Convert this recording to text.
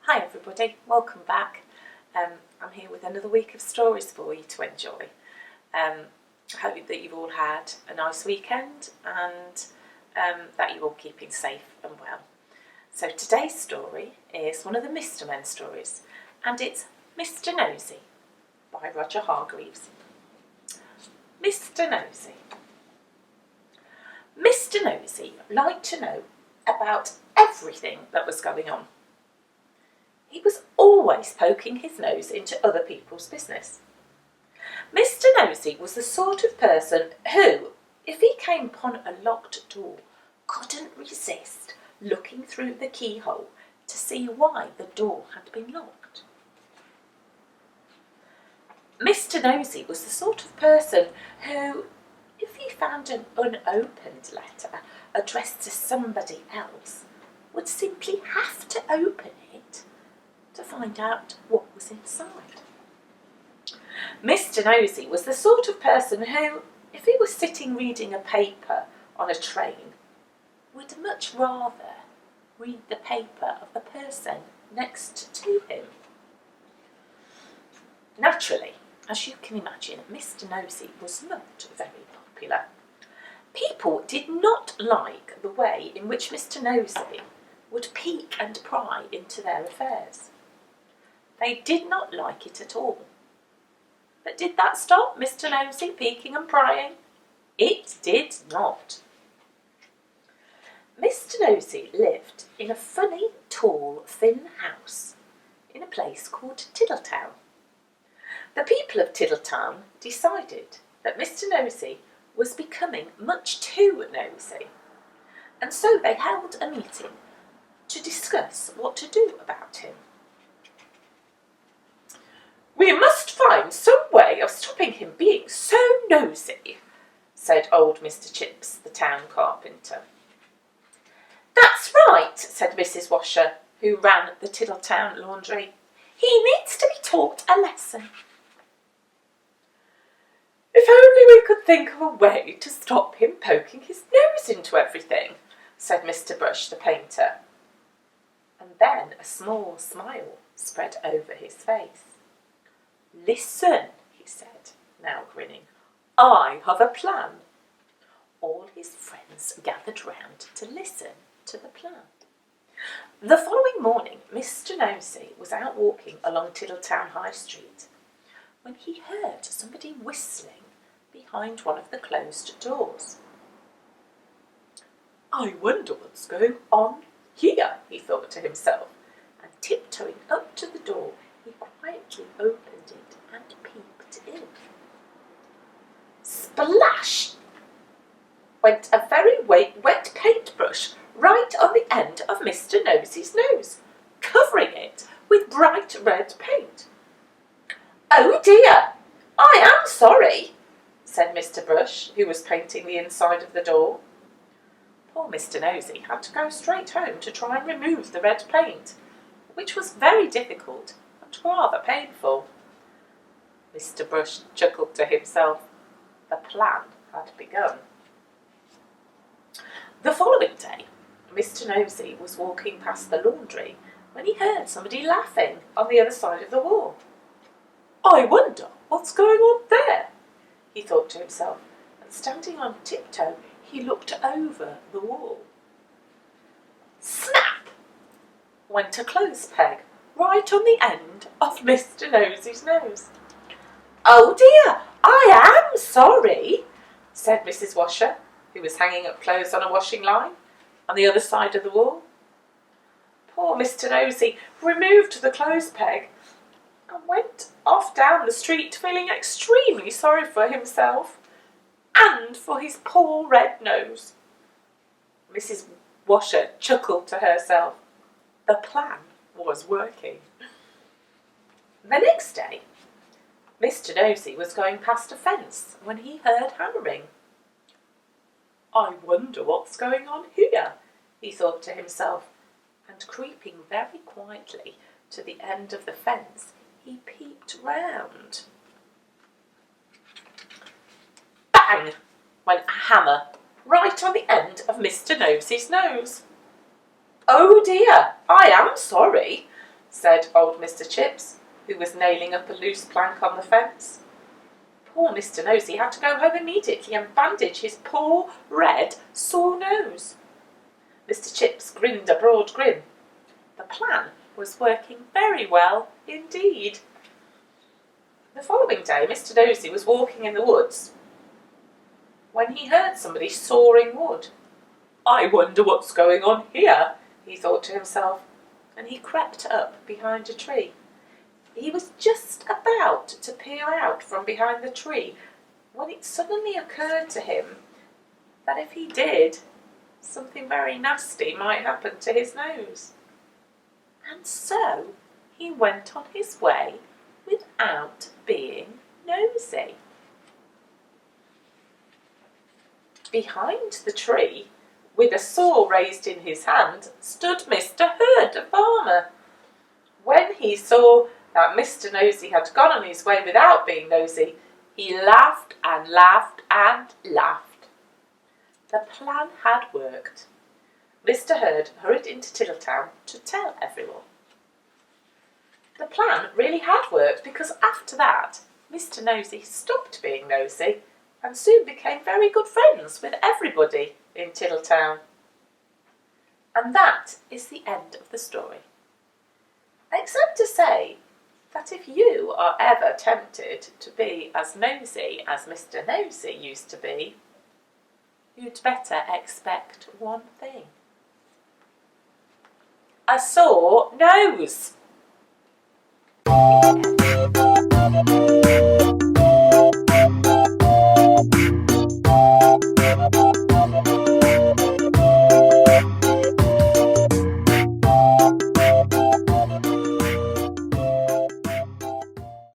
Hi everybody, welcome back. I'm here with another week of stories for you to enjoy. I hope that you've all had a nice weekend and that you're all keeping safe and well. So today's story is one of the Mr.Men stories, and it's Mr. Nosey by Roger Hargreaves. Mr. Nosey. Mr. Nosey liked to know about everything that was going on. He was always poking his nose into other people's business. Mr. Nosey was the sort of person who, if he came upon a locked door, couldn't resist looking through the keyhole to see why the door had been locked. Mr. Nosey was the sort of person who, if he found an unopened letter addressed to somebody else, would simply have to open it to find out what was inside. Mr. Nosey was the sort of person who, if he was sitting reading a paper on a train, would much rather read the paper of the person next to him. Naturally, as you can imagine, Mr. Nosey was not very popular. People did not like the way in which Mr. Nosey would peek and pry into their affairs. They did not like it at all. But did that stop Mr. Nosey peeking and prying? It did not. Mr. Nosey lived in a funny, tall, thin house in a place called Tiddletown. The people of Tiddletown decided that Mr. Nosey was becoming much too nosy, and so they held a meeting to discuss what to do about him. "We must find some way of stopping him being so nosy," said old Mr. Chips, the town carpenter. "That's right," said Mrs. Washer, who ran the Tiddletown laundry. "He needs to be taught a lesson." "If only we could think of a way to stop him poking his nose into everything," said Mr. Brush, the painter. And then a small smile spread over his face. "Listen," he said, now grinning. "I have a plan." All his friends gathered round to listen to the plan. The following morning, Mr. Nosey was out walking along Tiddletown High Street when he heard somebody whistling behind one of the closed doors. "I wonder what's going on here," he thought to himself, and tiptoeing up to the door, he quietly opened it and peeped in. Splash! Went a very wet paintbrush right on the end of Mr. Nosey's nose, covering it with bright red paint. "Oh dear, I am sorry," said Mr. Brush, who was painting the inside of the door. Poor Mr. Nosey had to go straight home to try and remove the red paint, which was very difficult and rather painful. Mr. Brush chuckled to himself. The plan had begun. The following day, Mr. Nosey was walking past the laundry when he heard somebody laughing on the other side of the wall. "I wonder what's going on there," he thought to himself, and standing on tiptoe, he looked over the wall. Snap! Went a clothes peg right on the end of Mr. Nosey's nose. "Oh dear, I am sorry," said Mrs. Washer, who was hanging up clothes on a washing line on the other side of the wall. Poor Mr. Nosey removed the clothes peg and went off down the street feeling extremely sorry for himself and for his poor red nose. Mrs. Washer chuckled to herself. The plan was working. The next day, Mr. Nosey was going past a fence when he heard hammering. "I wonder what's going on here," he thought to himself, and creeping very quietly to the end of the fence, he peeped round. Bang! Went a hammer right on the end of Mr. Nosey's nose. "Oh dear, I am sorry," said old Mr. Chips, who was nailing up a loose plank on the fence. Poor Mr. Nosey had to go home immediately and bandage his poor, red, sore nose. Mr. Chips grinned a broad grin. The plan was working very well indeed. The following day, Mr. Nosey was walking in the woods when he heard somebody sawing wood. "I wonder what's going on here," he thought to himself, and he crept up behind a tree. He was just about to peer out from behind the tree when it suddenly occurred to him that if he did, something very nasty might happen to his nose. And so he went on his way without being nosy. Behind the tree, with a saw raised in his hand, stood Mr. Herd, the farmer. When he saw that Mr. Nosey had gone on his way without being nosy, he laughed and laughed and laughed. The plan had worked. Mr. Herd hurried into Tiddletown to tell everyone. The plan really had worked, because after that, Mr. Nosey stopped being nosy and soon became very good friends with everybody in Tiddletown. And that is the end of the story. Except to say that if you are ever tempted to be as nosy as Mr. Nosey used to be, you'd better expect one thing: a sore nose.